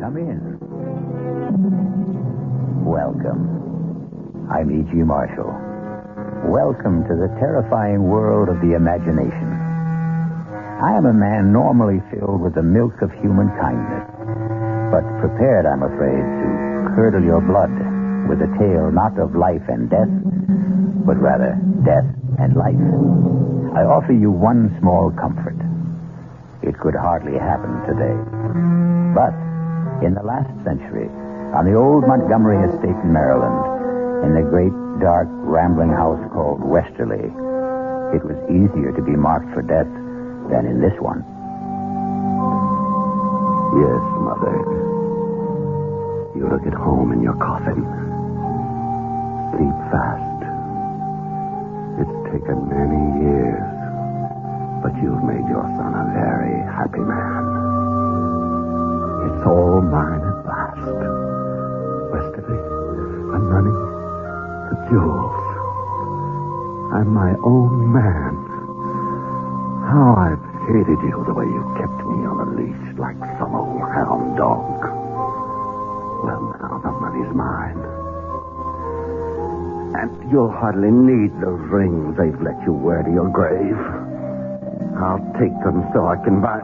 Come in. Welcome. I'm E.G. Marshall. Welcome to the terrifying world of the imagination. I am a man normally filled with the milk of human kindness, but prepared, I'm afraid, to curdle your blood with a tale not of life and death, but rather death and life. I offer you one small comfort. It could hardly happen today. But in the last century, on the old Montgomery estate in Maryland, in the great, dark, rambling house called Westerly, it was easier to be marked for death than in this one. Yes, Mother. You look at home in your coffin. Sleep fast. It's taken many years, but you've made your son a very happy man. It's all mine at last. Westerly, the money, the jewels. I'm my own man. How I've hated you the way you kept me on a leash like some old hound dog. Well, now the money's mine. And you'll hardly need those rings they've let you wear to your grave. I'll take them so I can buy...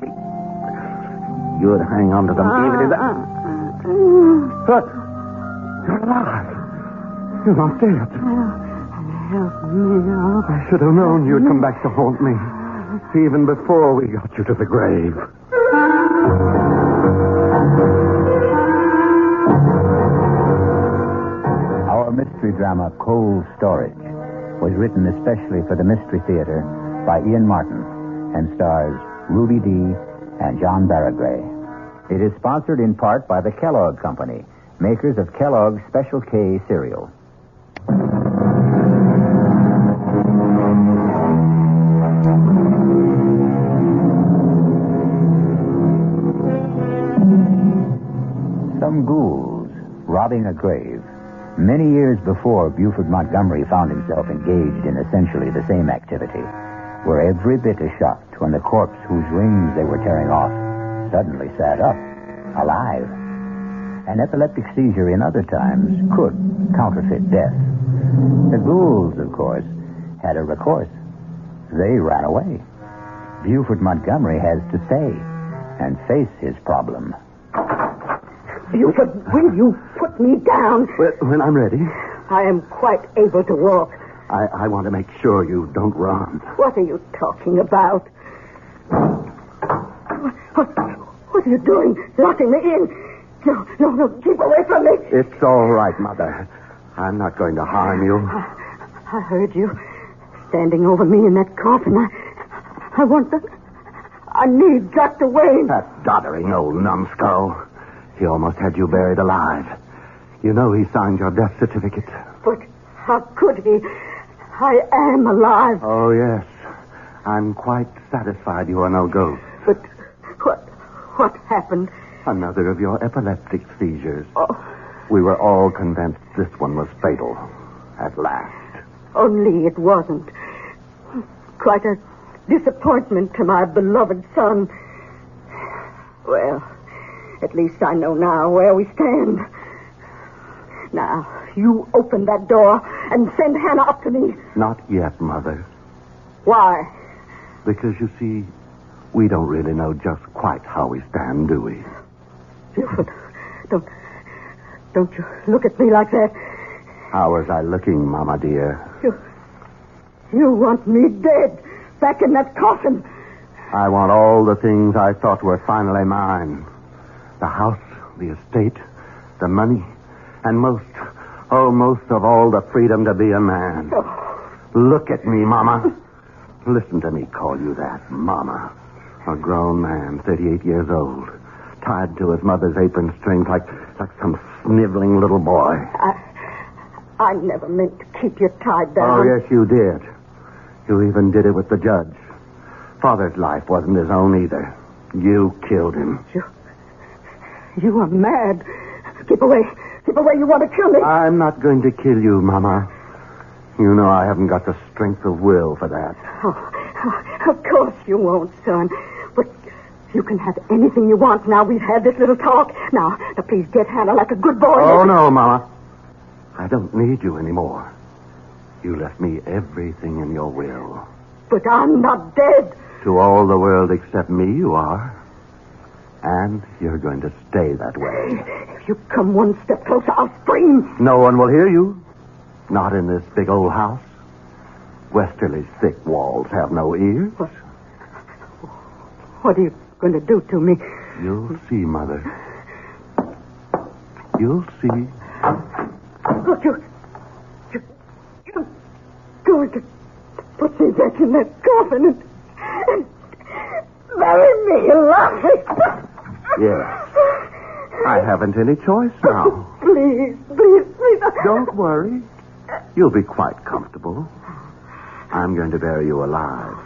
You'd hang on to them even if... But you're alive. You're not dead. Help me out. I should have known you'd come back to haunt me. Even before we got you to the grave. Our mystery drama, Cold Storage, was written especially for the Mystery Theater by Ian Martin and stars Ruby Dee and John Baragrey. It is sponsored in part by the Kellogg Company, makers of Kellogg's Special K cereal. Some ghouls robbing a grave. Many years before Buford Montgomery found himself engaged in essentially the same activity, were every bit as shocked when the corpse whose rings they were tearing off suddenly sat up, alive. An epileptic seizure in other times could counterfeit death. The ghouls, of course, had a recourse. They ran away. Buford Montgomery has to stay and face his problem. Buford, will you put me down? When I'm ready. I am quite able to walk. I want to make sure you don't run. What are you talking about? What are you doing? Locking me in? No, keep away from me. It's all right, Mother. I'm not going to harm you. I heard you standing over me in that coffin. I need Dr. Wayne. That doddering old numbskull. He almost had you buried alive. You know he signed your death certificate. But how could he? I am alive. Oh, yes. I'm quite satisfied you are no ghost. But what happened? Another of your epileptic seizures. Oh. We were all convinced this one was fatal. At last. Only it wasn't. Quite a disappointment to my beloved son. Well, at least I know now where we stand. Now, you open that door and send Hannah up to me. Not yet, Mother. Why? Because, you see, we don't really know just quite how we stand, do we? Buford, don't you look at me like that. How was I looking, Mama dear? You want me dead, back in that coffin. I want all the things I thought were finally mine. The house, the estate, the money, and most of all, the freedom to be a man. Oh. Look at me, Mama. Listen to me call you that, Mama. A grown man, 38 years old, tied to his mother's apron strings like some sniveling little boy. I never meant to keep you tied down. Oh, yes, you did. You even did it with the judge. Father's life wasn't his own either. You killed him. You are mad. Keep away. Keep away. You want to kill me. I'm not going to kill you, Mama. You know I haven't got the strength of will for that. Oh, of course you won't, son. But You can have anything you want now we've had this little talk. Now, please get Hannah like a good boy. Oh, no, Mama. I don't need you anymore. You left me everything in your will. But I'm not dead. To all the world except me, you are. And you're going to stay that way. If you come one step closer, I'll scream. No one will hear you. Not in this big old house. Westerly's thick walls have no ears. What are you going to do to me? You'll see, Mother. You'll see. Look, you're going to put me back in that coffin and bury me alive. Yes. I haven't any choice now. Please. Don't worry. You'll be quite comfortable. I'm going to bury you alive.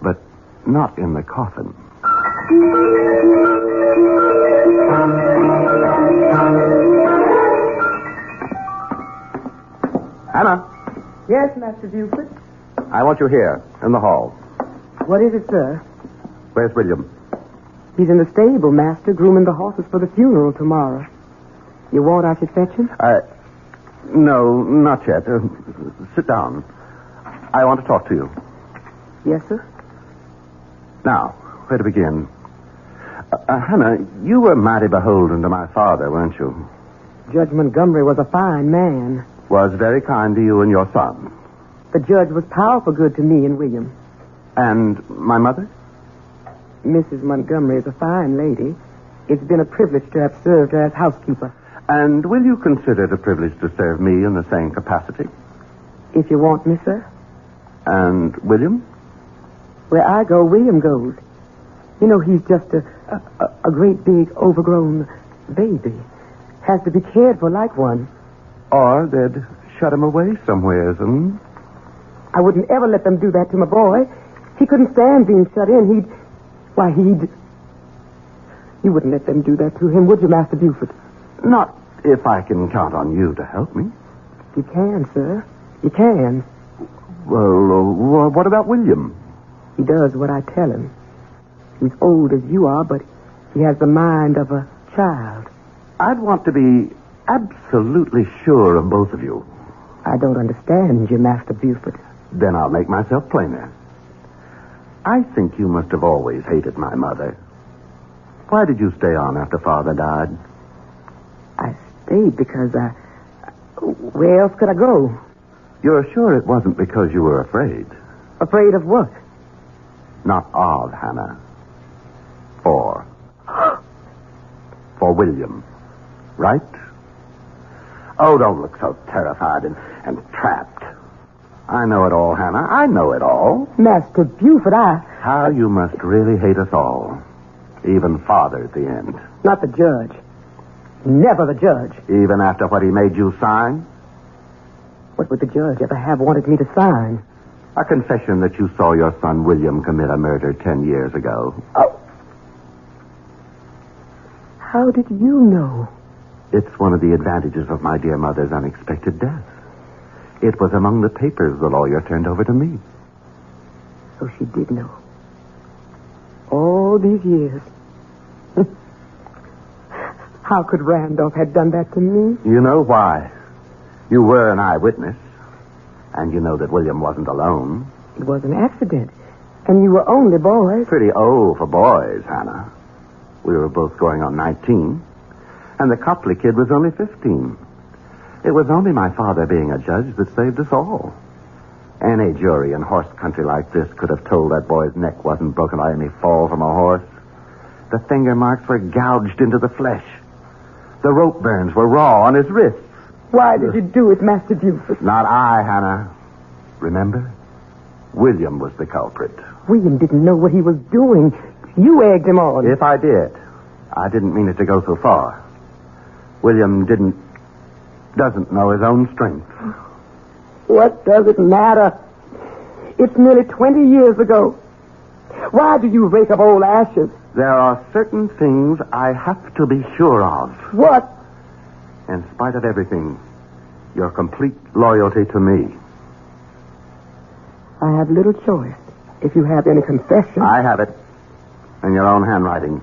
But not in the coffin. Hannah. Yes, Master Buford. I want you here, in the hall. What is it, sir? Where's William? He's in the stable, Master, grooming the horses for the funeral tomorrow. You want I should fetch him? No, not yet. Sit down. I want to talk to you. Yes, sir? Now, where to begin? Hannah, you were mighty beholden to my father, weren't you? Judge Montgomery was a fine man. Was very kind to you and your son. The judge was powerful good to me and William. And my mother? Mrs. Montgomery is a fine lady. It's been a privilege to have served her as housekeeper. And will you consider it a privilege to serve me in the same capacity? If you want me, sir. And William? Where I go, William goes. You know, he's just a great big overgrown baby. Has to be cared for like one. Or they'd shut him away somewheres, I wouldn't ever let them do that to my boy. He couldn't stand being shut in. You wouldn't let them do that to him, would you, Master Buford? Not if I can count on you to help me. You can, sir. You can. Well, what about William? He does what I tell him. He's old as you are, but he has the mind of a child. I'd want to be absolutely sure of both of you. I don't understand you, Master Buford. Then I'll make myself plainer. I think you must have always hated my mother. Why did you stay on after Father died? I stayed because where else could I go? You're sure it wasn't because you were afraid? Afraid of what? Not of, Hannah. For William. Right? Oh, don't look so terrified and trapped. I know it all, Hannah. I know it all. Master Buford, How you must really hate us all. Even Father at the end. Not the judge. Never the judge. Even after what he made you sign? What would the judge ever have wanted me to sign? A confession that you saw your son William commit a murder 10 years ago. Oh. How did you know? It's one of the advantages of my dear mother's unexpected death. It was among the papers the lawyer turned over to me. So she did know. All these years. How could Randolph have done that to me? You know why. You were an eyewitness. And you know that William wasn't alone. It was an accident. And you were only boys. Pretty old for boys, Hannah. We were both going on 19. And the Copley kid was only 15. It was only my father being a judge that saved us all. Any jury in horse country like this could have told that boy's neck wasn't broken by any fall from a horse. The finger marks were gouged into the flesh. The rope burns were raw on his wrists. Why did you do it, Master Buford? Not I, Hannah. Remember? William was the culprit. William didn't know what he was doing. You egged him on. If I did, I didn't mean it to go so far. William doesn't know his own strength. What does it matter? It's nearly 20 years ago. Why do you rake up old ashes? There are certain things I have to be sure of. What? In spite of everything, your complete loyalty to me. I have little choice. If you have any confession. I have it. In your own handwriting.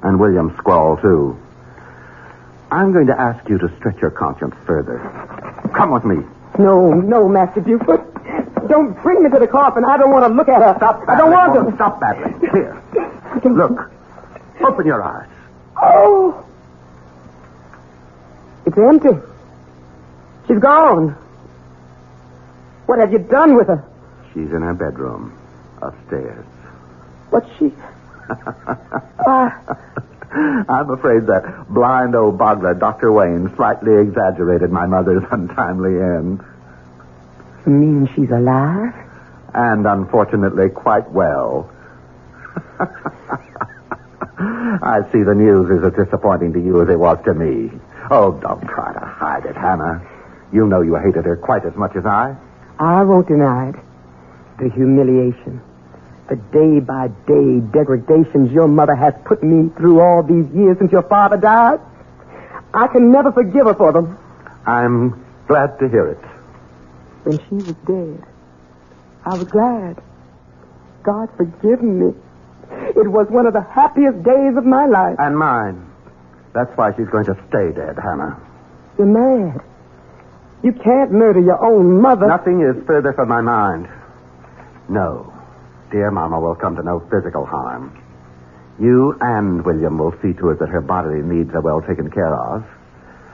And William's scrawl, too. I'm going to ask you to stretch your conscience further. Come with me. No, Master Buford. Don't bring me to the coffin. I don't want to look at her. Stop battling. I don't want to. Stop battling. Here. Look. Open your eyes. Oh. It's empty. She's gone. What have you done with her? She's in her bedroom. Upstairs. What's she? I'm afraid that blind old boggler, Dr. Wayne, slightly exaggerated my mother's untimely end. You mean she's alive? And unfortunately quite well. I see the news is as disappointing to you as it was to me. Oh, don't try to hide it, Hannah. You know you hated her quite as much as I. I won't deny it. The humiliation. The day-by-day degradations your mother has put me through all these years since your father died. I can never forgive her for them. I'm glad to hear it. When she was dead, I was glad. God forgive me. It was one of the happiest days of my life. And mine. That's why she's going to stay dead, Hannah. You're mad. You can't murder your own mother. Nothing is further from my mind. No. Dear Mama will come to no physical harm. You and William will see to it that her bodily needs are well taken care of.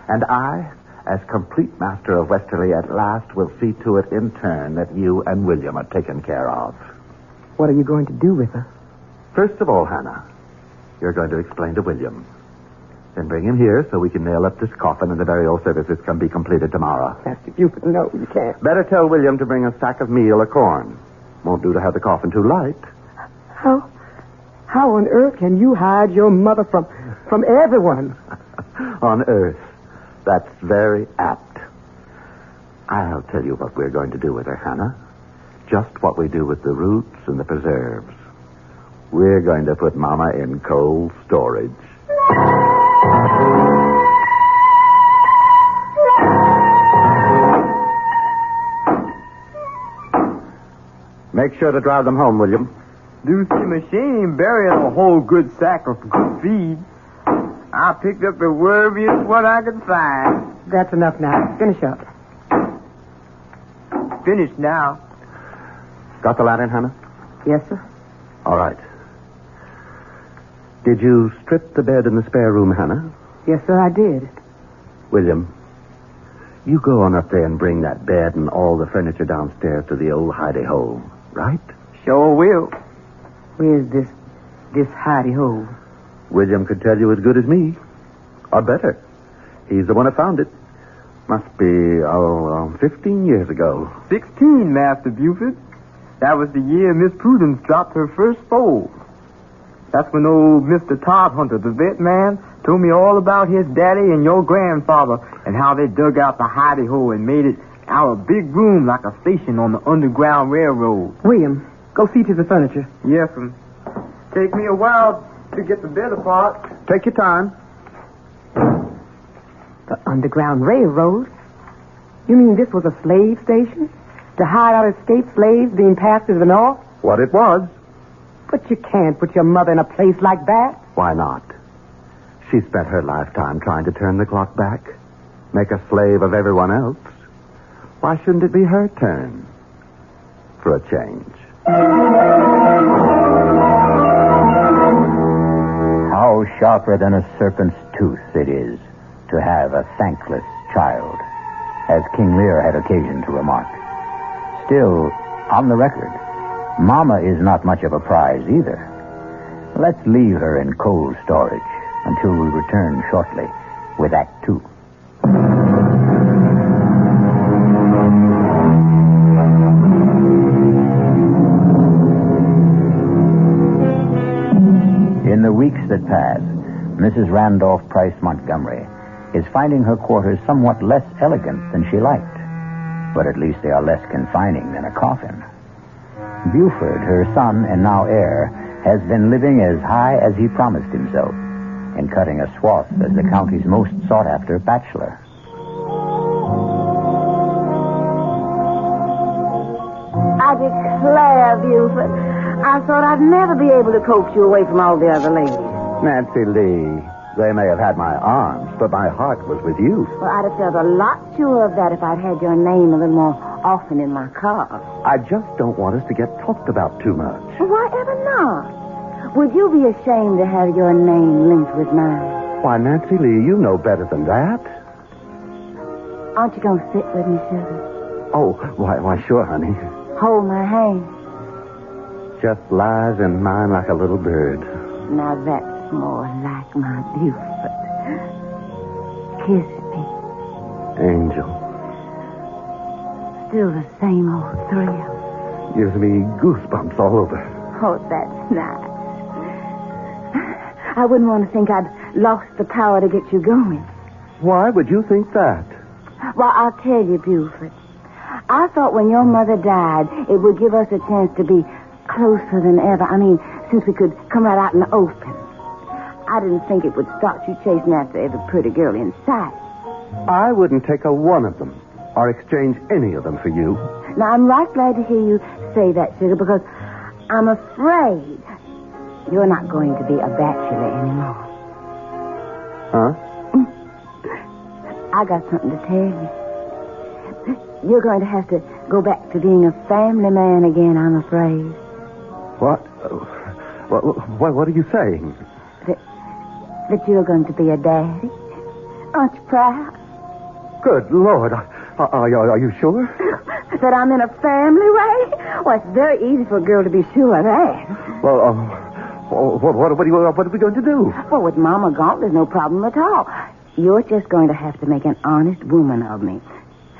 And I, as complete master of Westerly at last, will see to it in turn that you and William are taken care of. What are you going to do with her? First of all, Hannah, you're going to explain to William. Then bring him here so we can nail up this coffin and the burial services can be completed tomorrow. Master Buford, no, you can't. Better tell William to bring a sack of meal or corn. Won't do to have the coffin too light. How on earth can you hide your mother from everyone? On earth. That's very apt. I'll tell you what we're going to do with her, Hannah. Just what we do with the roots and the preserves. We're going to put Mama in cold storage. Make sure to drive them home, William. Do see machine burying a whole good sack of good feed. I picked up the wormiest one I could find. That's enough now. Finish up. Finished now. Got the lantern, Hannah? Yes, sir. All right. Did you strip the bed in the spare room, Hannah? Yes, sir, I did. William, you go on up there and bring that bed and all the furniture downstairs to the old hidey-hole, right? Sure will. Where's this hidey-hole? William could tell you as good as me. Or better. He's the one who found it. Must be, 15 years ago. 16, Master Buford. That was the year Miss Prudence dropped her first foal. That's when old Mr. Todd Hunter, the vet man, told me all about his daddy and your grandfather and how they dug out the hidey-hole and made it out a big room like a station on the Underground Railroad. William, go see to the furniture. Yes, sir. Take me a while to get the bed apart. Take your time. The Underground Railroad? You mean this was a slave station? To hide out escaped slaves being passed to the north? What it was. But you can't put your mother in a place like that. Why not? She spent her lifetime trying to turn the clock back, make a slave of everyone else. Why shouldn't it be her turn? For a change. How sharper than a serpent's tooth it is to have a thankless child, as King Lear had occasion to remark. Still, on the record, Mama is not much of a prize either. Let's leave her in cold storage until we return shortly with Act 2. In the weeks that pass, Mrs. Randolph Price Montgomery is finding her quarters somewhat less elegant than she liked. But at least they are less confining than a coffin. Buford, her son and now heir, has been living as high as he promised himself, and cutting a swath as the county's most sought-after bachelor. I declare, Buford, I thought I'd never be able to coax you away from all the other ladies. Nancy Lee, they may have had my arms, but my heart was with you. Well, I'd have felt a lot sure of that if I'd had your name a little more often in my car. I just don't want us to get talked about too much. Well, why ever not? Would you be ashamed to have your name linked with mine? Why, Nancy Lee, you know better than that. Aren't you going to sit with me, sugar? Oh, why, sure, honey. Hold my hand. Just lies in mine like a little bird. Now that's more like my Buford. Kiss me. Angel. Still the same old thrill. Gives me goosebumps all over. Oh, that's nice. I wouldn't want to think I'd lost the power to get you going. Why would you think that? Well, I'll tell you, Buford. I thought when your mother died, it would give us a chance to be closer than ever. I mean, since we could come right out in the open. I didn't think it would start you chasing after every pretty girl in sight. I wouldn't take a one of them or exchange any of them for you. Now, I'm right glad to hear you say that, sugar, because I'm afraid you're not going to be a bachelor anymore. Huh? I got something to tell you. You're going to have to go back to being a family man again, I'm afraid. What? What are you saying? That you're going to be a daddy. Aren't you proud? Good Lord. Are you sure? That I'm in a family way? Well, it's very easy for a girl to be sure of that. Well, what are we going to do? Well, with Mama gone, there's no problem at all. You're just going to have to make an honest woman of me.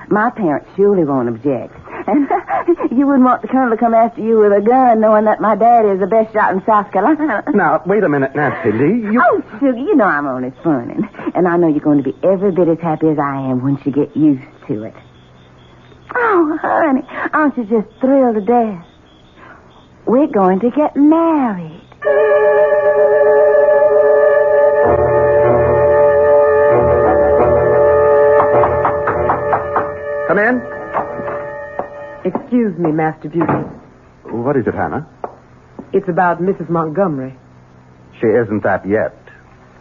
My parents surely won't object. And you wouldn't want the colonel to come after you with a gun knowing that my daddy is the best shot in South Carolina. Now, wait a minute, Nancy Lee. Oh, sugar, you know I'm only funning. And I know you're going to be every bit as happy as I am once you get used to it. Oh, honey, aren't you just thrilled to death? We're going to get married. Come in. Excuse me, Master Buford. What is it, Hannah? It's about Mrs. Montgomery. She isn't that yet.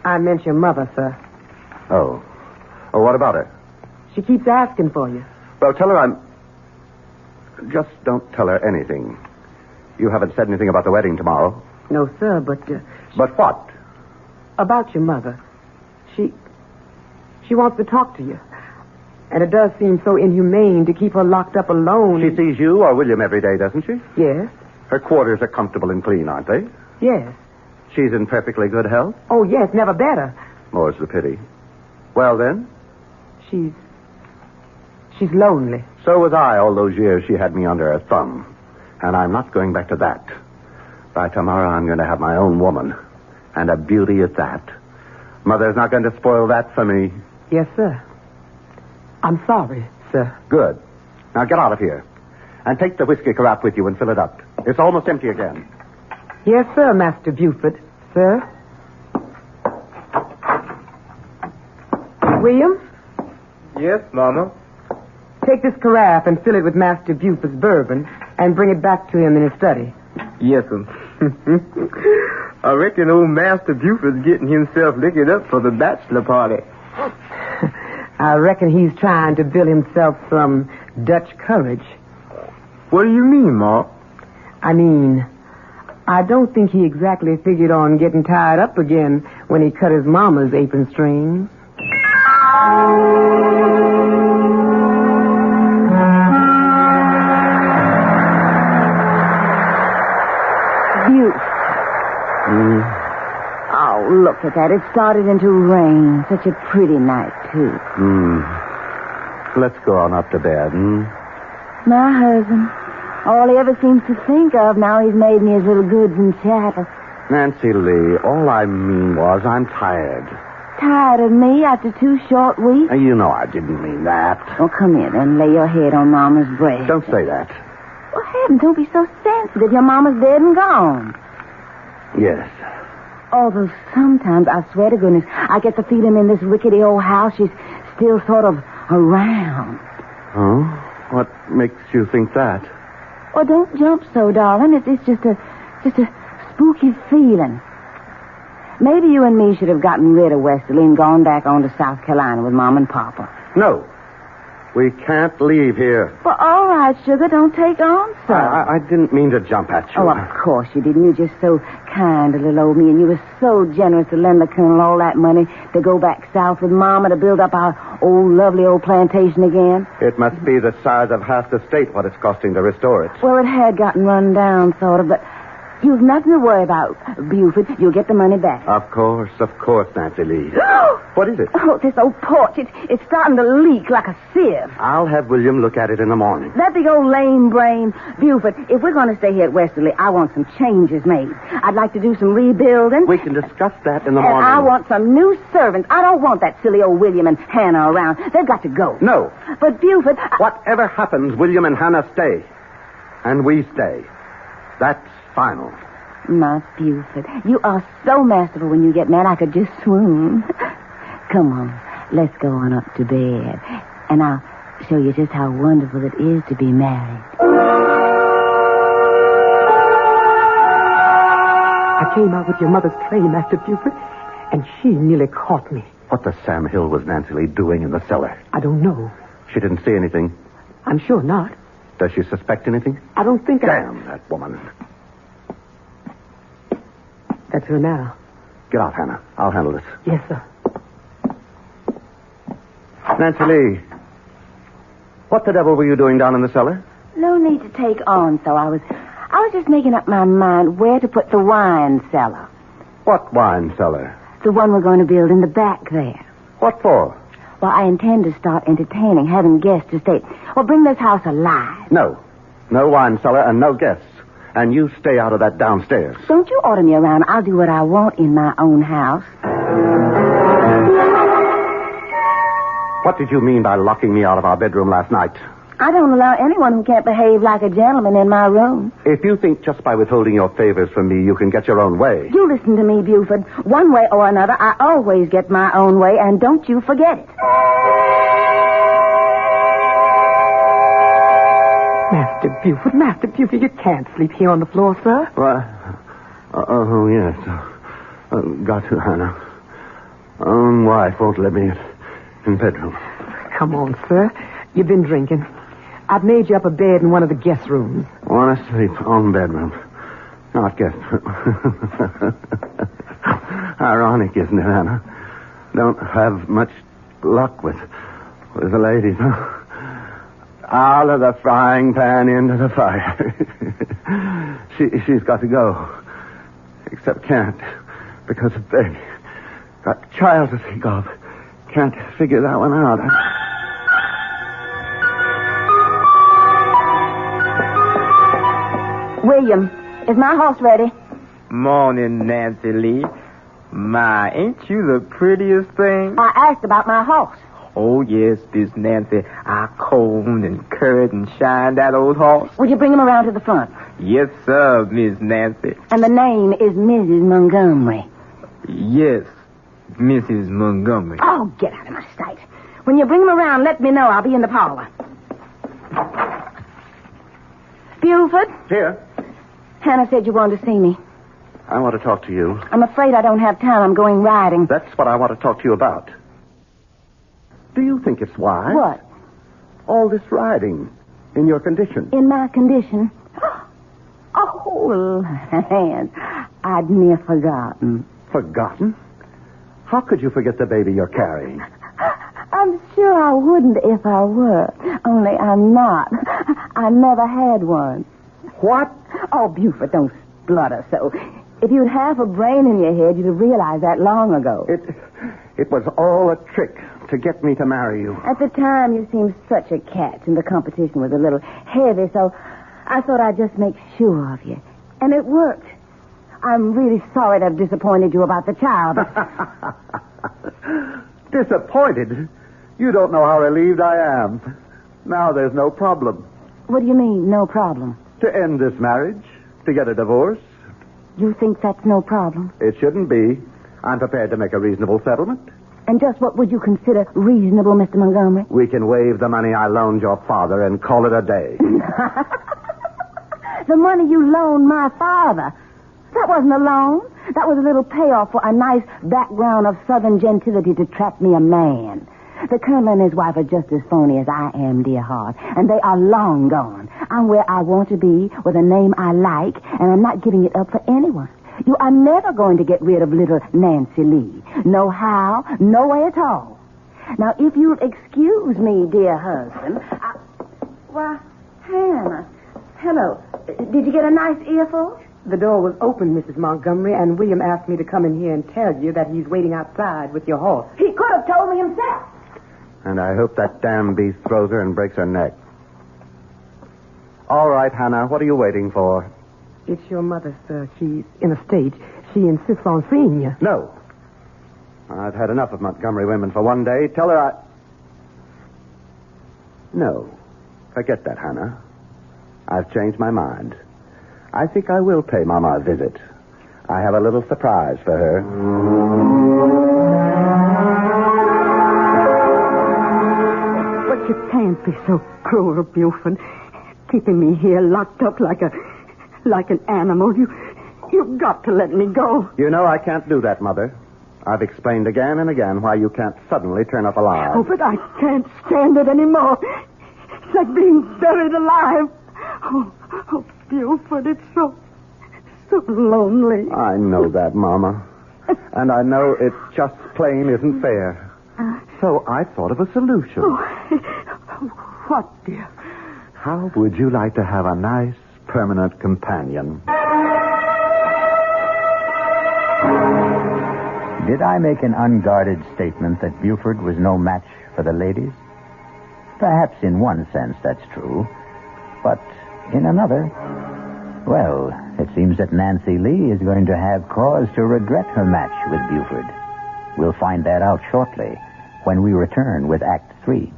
I meant your mother, sir. Oh, what about her? She keeps asking for you. Well, tell her Just don't tell her anything. You haven't said anything about the wedding tomorrow. No, sir, but... But what? About your mother. She wants to talk to you. And it does seem so inhumane to keep her locked up alone. She sees you or William every day, doesn't she? Yes. Her quarters are comfortable and clean, aren't they? Yes. She's in perfectly good health? Oh, yes, never better. More's the pity. Well, then? She's lonely. So was I all those years she had me under her thumb. And I'm not going back to that. By tomorrow, I'm going to have my own woman. And a beauty at that. Mother's not going to spoil that for me. Yes, sir. I'm sorry, sir. Good. Now get out of here. And take the whiskey carafe with you and fill it up. It's almost empty again. Yes, sir, Master Buford. Sir? William? Yes, Mama? Take this carafe and fill it with Master Buford's bourbon and bring it back to him in his study. Yes, sir. I reckon old Master Buford's getting himself liquored up for the bachelor party. I reckon he's trying to build himself some Dutch courage. What do you mean, Ma? I mean, I don't think he exactly figured on getting tied up again when he cut his mama's apron strings. Oh, look at that. It started into rain. Such a pretty night, too. Let's go on up to bed, My husband. All he ever seems to think of now he's made me his little goods and chattels. Nancy Lee, all I mean was I'm tired. Tired of me after 2 short weeks? You know I didn't mean that. Well, come here and lay your head on Mama's breast. Don't say that. Well, heavens, don't be so sensitive. Your Mama's dead and gone. Yes. Although sometimes, I swear to goodness, I get the feeling in this rickety old house she's still sort of around. Oh? What makes you think that? Well, don't jump so, darling. It's just a Just a spooky feeling. Maybe you and me should have gotten rid of Westerly and gone back on to South Carolina with Mom and Papa. No. We can't leave here. Well, all right, sugar. Don't take on, sir. I didn't mean to jump at you. Oh, of course you didn't. You're just so kind to little old me, and you were so generous to lend the Colonel all that money to go back south with Mama to build up our old, lovely old plantation again. It must be the size of half the state what it's costing to restore it. Well, it had gotten run down, sort of, but you've nothing to worry about, Buford. You'll get the money back. Of course, Nancy Lee. What is it? Oh, this old porch. It's starting to leak like a sieve. I'll have William look at it in the morning. That big old lame brain. Buford, if we're going to stay here at Westerly, I want some changes made. I'd like to do some rebuilding. We can discuss that in the And morning. I want some new servants. I don't want that silly old William and Hannah around. They've got to go. No. But, Buford... Whatever happens, William and Hannah stay. And we stay. That's final. My Buford, you are so masterful when you get mad I could just swoon. Come on, let's go on up to bed. And I'll show you just how wonderful it is to be married. I came out with your mother's tray, Master Buford, and she nearly caught me. What the Sam Hill was Nancy Lee doing in the cellar? I don't know. She didn't see anything. I'm sure not. Does she suspect anything? I don't think Damn that woman. That's her now. Get out, Hannah. I'll handle this. Yes, sir. Nancy Lee, what the devil were you doing down in the cellar? No need to take on, so I was just making up my mind where to put the wine cellar. What wine cellar? The one we're going to build in the back there. What for? Well, I intend to start entertaining, having guests to stay. Well, bring this house alive. No. No wine cellar and no guests. And you stay out of that downstairs. Don't you order me around. I'll do what I want in my own house. What did you mean by locking me out of our bedroom last night? I don't allow anyone who can't behave like a gentleman in my room. If you think just by withholding your favors from me you can get your own way... You listen to me, Buford. One way or another, I always get my own way, and don't you forget it. Master Buford, you can't sleep here on the floor, sir. What? Oh, yes. Got to, Hannah. Own wife won't let me in bedroom. Come on, sir. You've been drinking. I've made you up a bed in one of the guest rooms. Want to sleep on bedroom. Not guest room. Ironic, isn't it, Hannah? Don't have much luck with the ladies, huh? Out of the frying pan into the fire. She's got to go. Except can't. Because of baby. Got a child to think of. Can't figure that one out. William, is my horse ready? Morning, Nancy Lee. My, ain't you the prettiest thing? I asked about my horse. Oh, yes, Miss Nancy. I combed and curried and shined that old horse. Would you bring him around to the front? Yes, sir, Miss Nancy. And the name is Mrs. Montgomery. Yes, Mrs. Montgomery. Oh, get out of my sight. When you bring him around, let me know. I'll be in the parlor. Buford? Here. Hannah said you wanted to see me. I want to talk to you. I'm afraid I don't have time. I'm going riding. That's what I want to talk to you about. Do you think it's wise? What? All this riding. In your condition. In my condition? Oh, land. I'd near forgotten. Forgotten? How could you forget the baby you're carrying? I'm sure I wouldn't if I were. Only I'm not. I never had one. What? Oh, Buford, don't splutter so. If you'd half a brain in your head, you'd have realized that long ago. It was all a trick to get me to marry you. At the time, you seemed such a catch, and the competition was a little heavy, so I thought I'd just make sure of you. And it worked. I'm really sorry to have disappointed you about the child, but... Disappointed? You don't know how relieved I am. Now there's no problem. What do you mean, no problem? To end this marriage, to get a divorce. You think that's no problem? It shouldn't be. I'm prepared to make a reasonable settlement. And just what would you consider reasonable, Mr. Montgomery? We can waive the money I loaned your father and call it a day. The money you loaned my father? That wasn't a loan. That was a little payoff for a nice background of southern gentility to trap me a man. The colonel and his wife are just as phony as I am, dear heart, and they are long gone. I'm where I want to be with a name I like, and I'm not giving it up for anyone. You are never going to get rid of little Nancy Lee. No how, no way at all. Now, if you'll excuse me, dear husband, Why, Hannah. Hello. Did you get a nice earful? The door was open, Mrs. Montgomery, and William asked me to come in here and tell you that he's waiting outside with your horse. He could have told me himself. And I hope that damn beast throws her and breaks her neck. All right, Hannah, what are you waiting for? It's your mother, sir. She's in a state. She insists on seeing you. No. I've had enough of Montgomery women for one day. Tell her No. Forget that, Hannah. I've changed my mind. I think I will pay Mama a visit. I have a little surprise for her. But you can't be so cruel, Buford. Keeping me here locked up like an animal. You've got to let me go. You know I can't do that, Mother. I've explained again and again why you can't suddenly turn up alive. Oh, but I can't stand it anymore. It's like being buried alive. Oh, Buford, it's so lonely. I know that, Mama. And I know it just plain isn't fair. So I thought of a solution. What, dear? How would you like to have a nice, permanent companion? Did I make an unguarded statement that Buford was no match for the ladies? Perhaps in one sense that's true. But in another, well, it seems that Nancy Lee is going to have cause to regret her match with Buford. We'll find that out shortly when we return with Act 3.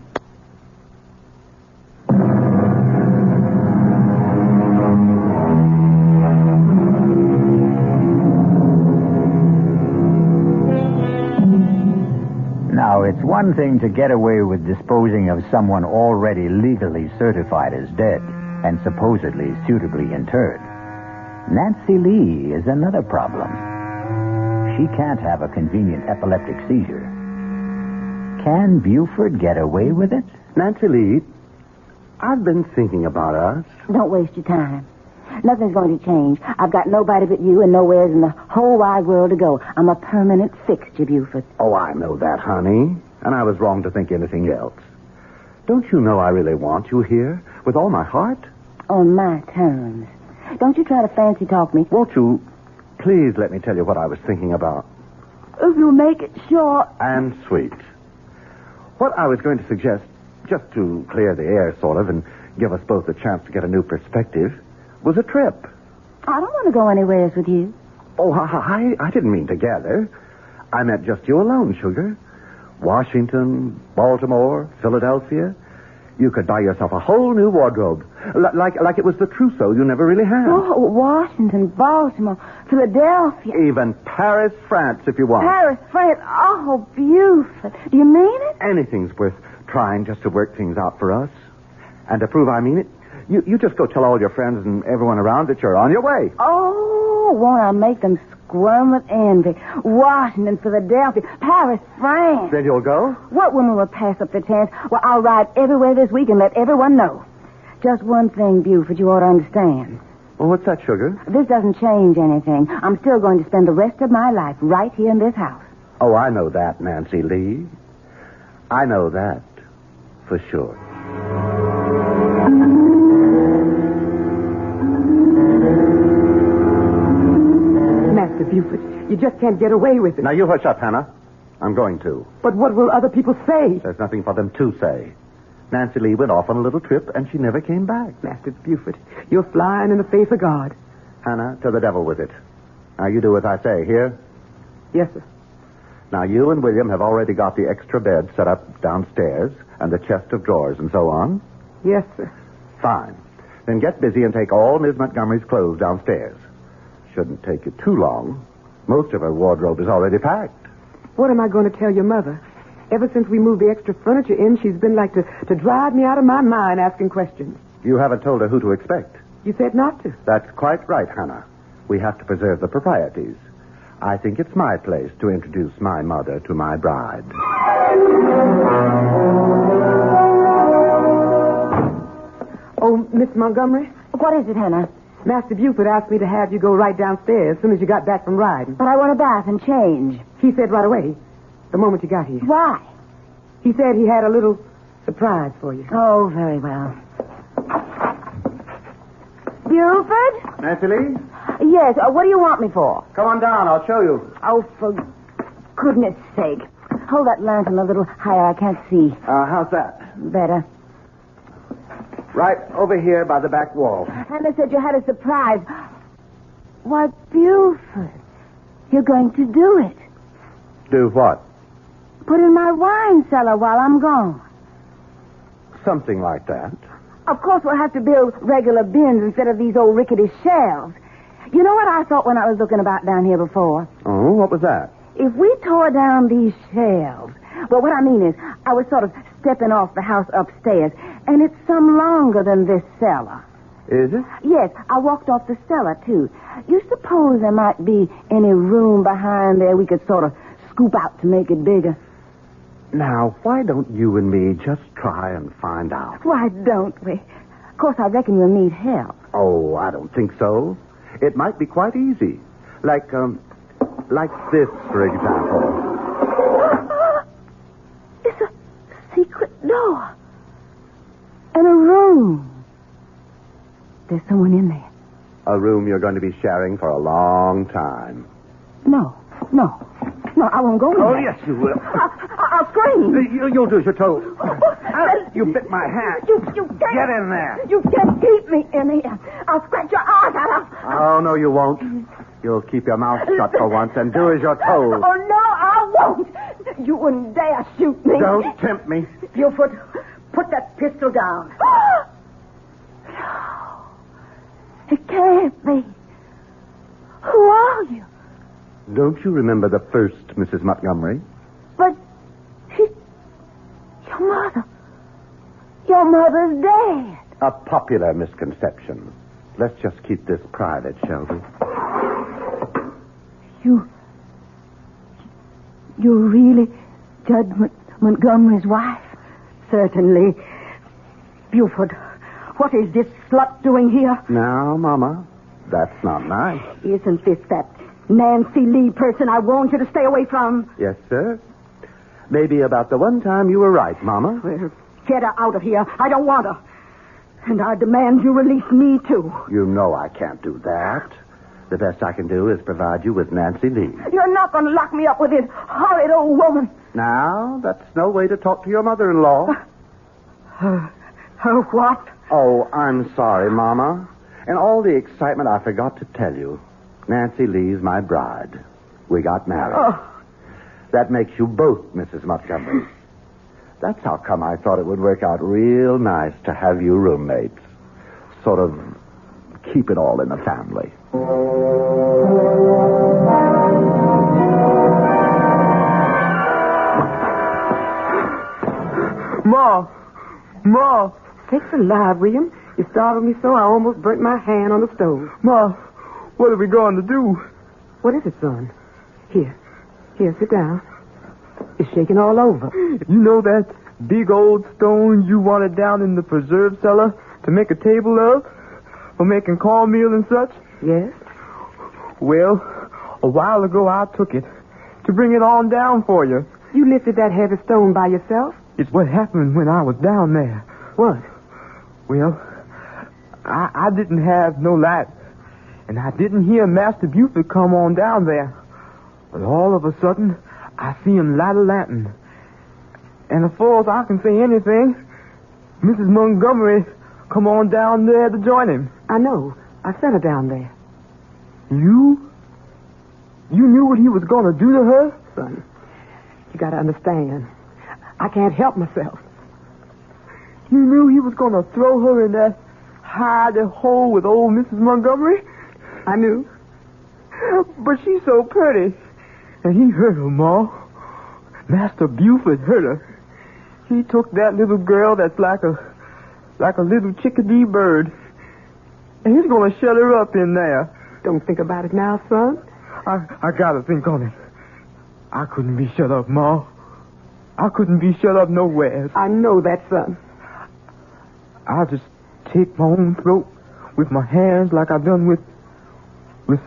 Now, it's one thing to get away with disposing of someone already legally certified as dead and supposedly suitably interred. Nancy Lee is another problem. She can't have a convenient epileptic seizure. Can Buford get away with it? Nancy Lee, I've been thinking about us. Don't waste your time. Nothing's going to change. I've got nobody but you and nowhere in the whole wide world to go. I'm a permanent fixture, Buford. Oh, I know that, honey. And I was wrong to think anything else. Don't you know I really want you here with all my heart? On my terms. Don't you try to fancy talk me. Won't you please let me tell you what I was thinking about? If you make it short. And sweet. What I was going to suggest, just to clear the air, sort of, and give us both a chance to get a new perspective, was a trip. I don't want to go anywhere else with you. Oh, I didn't mean together. I meant just you alone, sugar. Washington, Baltimore, Philadelphia. You could buy yourself a whole new wardrobe. Like it was the trousseau you never really had. Oh, Washington, Baltimore, Philadelphia. Even Paris, France, if you want. Paris, France. Oh, Buford. Do you mean it? Anything's worth trying just to work things out for us. And to prove I mean it, you just go tell all your friends and everyone around that you're on your way. Oh, won't I make them squirm with envy? Washington, Philadelphia, Paris, France. Then you'll go? What woman will pass up the chance? Well, I'll ride everywhere this week and let everyone know. Just one thing, Buford, you ought to understand. Well, what's that, sugar? This doesn't change anything. I'm still going to spend the rest of my life right here in this house. Oh, I know that, Nancy Lee. I know that for sure. Master Buford, you just can't get away with it. Now, you hush up, Hannah. I'm going to. But what will other people say? There's nothing for them to say. Nancy Lee went off on a little trip, and she never came back. Master Buford, you're flying in the face of God. Hannah, to the devil with it. Now, you do as I say. Here? Yes, sir. Now, you and William have already got the extra bed set up downstairs and the chest of drawers and so on. Yes, sir. Fine. Then get busy and take all Miss Montgomery's clothes downstairs. Shouldn't take you too long. Most of her wardrobe is already packed. What am I going to tell your mother? Ever since we moved the extra furniture in, she's been like to drive me out of my mind asking questions. You haven't told her who to expect. You said not to. That's quite right, Hannah. We have to preserve the proprieties. I think it's my place to introduce my mother to my bride. Oh, Miss Montgomery? What is it, Hannah? Master Buford asked me to have you go right downstairs as soon as you got back from riding. But I want a bath and change. He said right away, the moment you got here. Why? He said he had a little surprise for you. Oh, very well. Buford? Nancy Lee? Yes, what do you want me for? Come on down. I'll show you. Oh, for goodness sake. Hold that lantern a little higher. I can't see. How's that? Better. Right over here by the back wall. Hannah said you had a surprise. Why, Buford, you're going to do it. Do what? Put in my wine cellar while I'm gone. Something like that. Of course, we'll have to build regular bins instead of these old rickety shelves. You know what I thought when I was looking about down here before? Oh, what was that? If we tore down these shelves... Well, what I mean is, I was sort of stepping off the house upstairs, and it's some longer than this cellar. Is it? Yes, I walked off the cellar, too. You suppose there might be any room behind there we could sort of scoop out to make it bigger? Now, why don't you and me just try and find out? Why don't we? Of course, I reckon you'll need help. Oh, I don't think so. It might be quite easy. Like this, for example. It's a secret door. And a room. There's someone in there. A room you're going to be sharing for a long time. No, I won't go in Oh, there. yes, you will. I'll scream. You'll do as you're told. You bit my hand. You can't. Get in there. You can't keep me in here. I'll scratch your eyes out. Oh, no, you won't. You'll keep your mouth shut for once and do as you're told. Oh, no, I won't. You wouldn't dare shoot me. Don't tempt me. Buford, put that pistol down. No. It can't be. Who are you? Don't you remember the first Mrs. Montgomery? But your mother. Your mother's dead. A popular misconception. Let's just keep this private, shall we? You're really Judge Montgomery's wife? Certainly. Buford, what is this slut doing here? Now, Mama, that's not nice. Isn't this that Nancy Lee person I warned you to stay away from? Yes, sir. Maybe about the one time you were right, Mama. Well, get her out of here. I don't want her. And I demand you release me, too. You know I can't do that. The best I can do is provide you with Nancy Lee. You're not going to lock me up with this horrid old woman. Now, that's no way to talk to your mother-in-law. Her what? Oh, I'm sorry, Mama. In all the excitement, I forgot to tell you. Nancy Lee's my bride. We got married. Oh. That makes you both Mrs. Montgomery. That's how come I thought it would work out real nice to have you roommates. Sort of keep it all in the family. Ma. Sakes alive, William. You startled me so I almost burnt my hand on the stove. Ma, what are we going to do? What is it, son? Here, sit down. It's shaking all over. You know that big old stone you wanted down in the preserve cellar to make a table of? For making cornmeal and such? Yes? Well, a while ago I took it to bring it on down for you. You lifted that heavy stone by yourself? It's what happened when I was down there. What? Well, I didn't have no light, and I didn't hear Master Buford come on down there. But all of a sudden, I see him light a lantern. And as far as I can say anything, Mrs. Montgomery come on down there to join him. I know. I sent her down there. You? You knew what he was going to do to her? Son, you got to understand. I can't help myself. You knew he was going to throw her in that hidey hole with old Mrs. Montgomery? I knew. But she's so pretty. And he hurt her, Ma. Master Buford hurt her. He took that little girl that's like a little chickadee bird. And he's going to shut her up in there. Don't think about it now, son. I gotta think on it. I couldn't be shut up, Ma. I couldn't be shut up nowhere. I know that, son. I'll just take my own throat with my hands like I've done with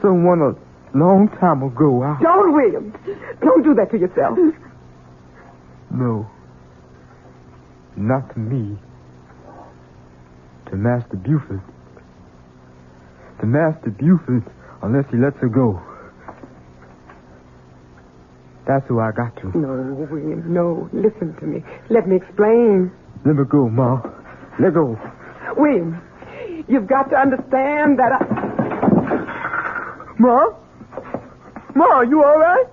someone a long time ago. Don't, William. Don't do that to yourself. No. Not to me. To Master Buford. To Master Buford, unless he lets her go. That's who I got to. No, William, no. Listen to me. Let me explain. Let me go, Ma. Let go. William, you've got to understand that Ma? Ma, you all right?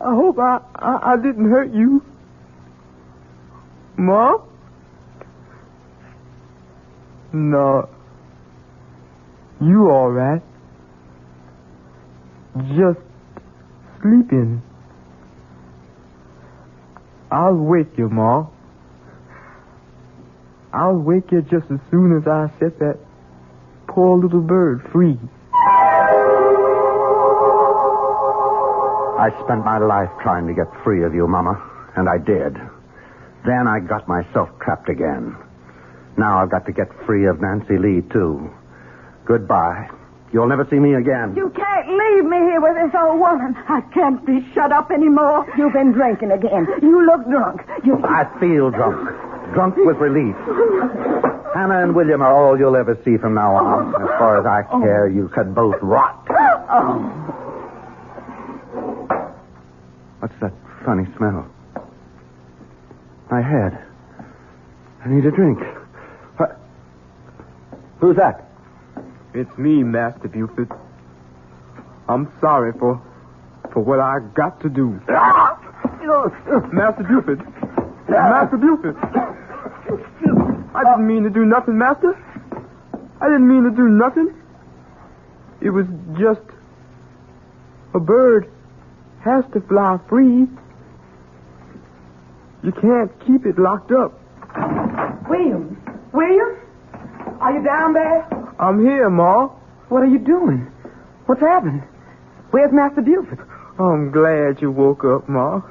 I hope I didn't hurt you. Ma? No. You all right? Just sleeping. I'll wake you, Ma. I'll wake you just as soon as I set that poor little bird free. I spent my life trying to get free of you, Mama, and I did. Then I got myself trapped again. Now I've got to get free of Nancy Lee, too. Goodbye. You'll never see me again. You can't leave me here with this old woman. I can't be shut up anymore. You've been drinking again. You look drunk. I feel drunk. Drunk with relief. Hannah and William are all you'll ever see from now on. As far as I care, you could both rot. What's that funny smell? My head. I need a drink. What? Who's that? It's me, Master Buford. I'm sorry for what I got to do. Master Buford. Master Buford. I didn't mean to do nothing, Master. I didn't mean to do nothing. It was just a bird has to fly free. You can't keep it locked up. William? William? Are you down there? I'm here, Ma. What are you doing? What's happened? Where's Master Buford? I'm glad you woke up, Ma.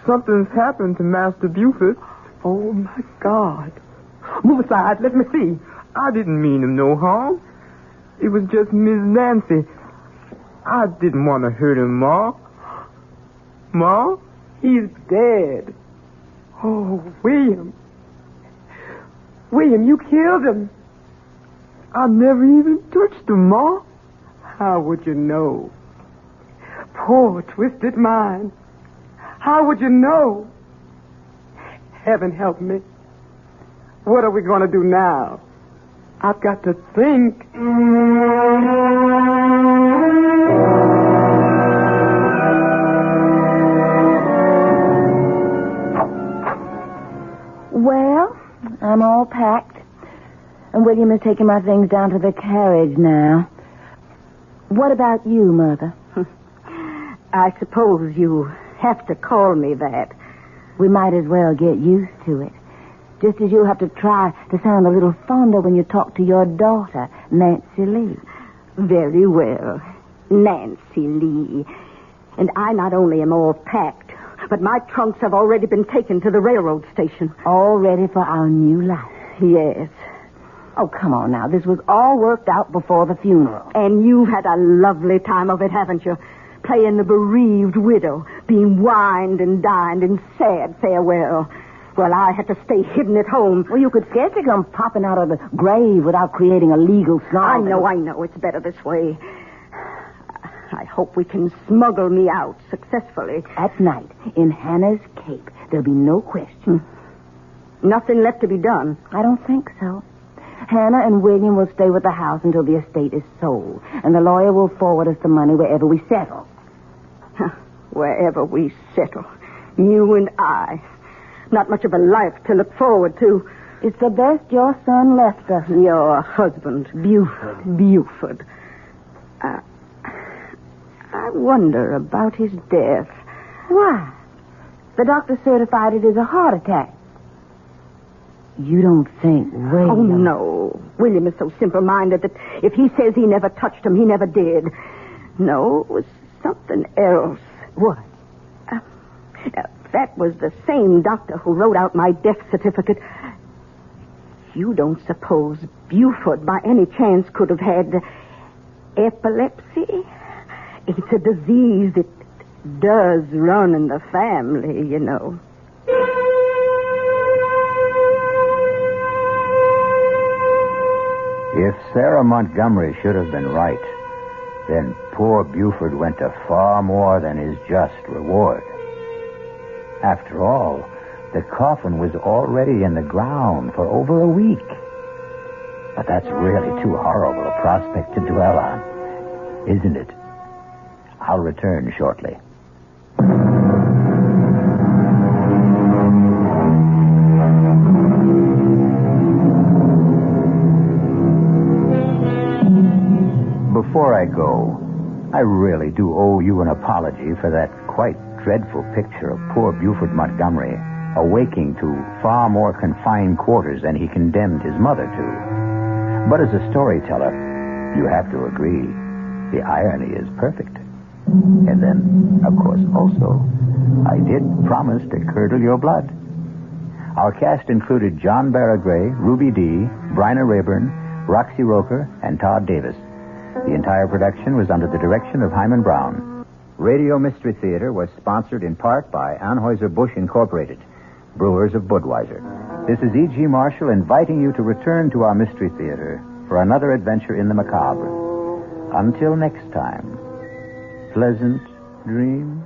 Something's happened to Master Buford. Oh, my God. Move aside. Let me see. I didn't mean him no harm. It was just Miss Nancy. I didn't want to hurt him, Ma. Ma? He's dead. Oh, William. William, you killed him. I never even touched him, Ma. How would you know? Poor twisted mind. How would you know? Heaven help me. What are we going to do now? I've got to think. Well, I'm all packed. And William is taking my things down to the carriage now. What about you, Mother? I suppose you have to call me that. We might as well get used to it. Just as you'll have to try to sound a little fonder when you talk to your daughter, Nancy Lee. Very well. Nancy Lee. And I not only am all packed, but my trunks have already been taken to the railroad station. All ready for our new life. Yes. Oh, come on now. This was all worked out before the funeral. And you've had a lovely time of it, haven't you? Playing the bereaved widow, being wined and dined in sad farewell. Well, I had to stay hidden at home. Well, you could scarcely come popping out of the grave without creating a legal snarl. I know. It's better this way. I hope we can smuggle me out successfully. At night, in Hannah's cape, there'll be no question. Nothing left to be done. I don't think so. Hannah and William will stay with the house until the estate is sold, and the lawyer will forward us the money wherever we settle. Wherever we settle. You and I. Not much of a life to look forward to. It's the best your son left us. Your husband. Buford. I wonder about his death. Why? The doctor certified it as a heart attack. You don't think William... Oh, no. William is so simple-minded that if he says he never touched him, he never did. No, it was something else. What? That was the same doctor who wrote out my death certificate. You don't suppose Buford, by any chance, could have had epilepsy? It's a disease that does run in the family, you know. If Sarah Montgomery should have been right, then poor Buford went to far more than his just reward. After all, the coffin was already in the ground for over a week. But that's really too horrible a prospect to dwell on, isn't it? I'll return shortly. Before I go, I really do owe you an apology for that quite dreadful picture of poor Buford Montgomery awaking to far more confined quarters than he condemned his mother to. But as a storyteller, you have to agree, the irony is perfect. And then, of course, also, I did promise to curdle your blood. Our cast included John Baragrey, Ruby Dee, Bryna Raeburn, Roxy Roker, and Todd Davis. The entire production was under the direction of Hyman Brown. Radio Mystery Theater was sponsored in part by Anheuser-Busch Incorporated, brewers of Budweiser. This is E.G. Marshall inviting you to return to our Mystery Theater for another adventure in the macabre. Until next time, pleasant dreams.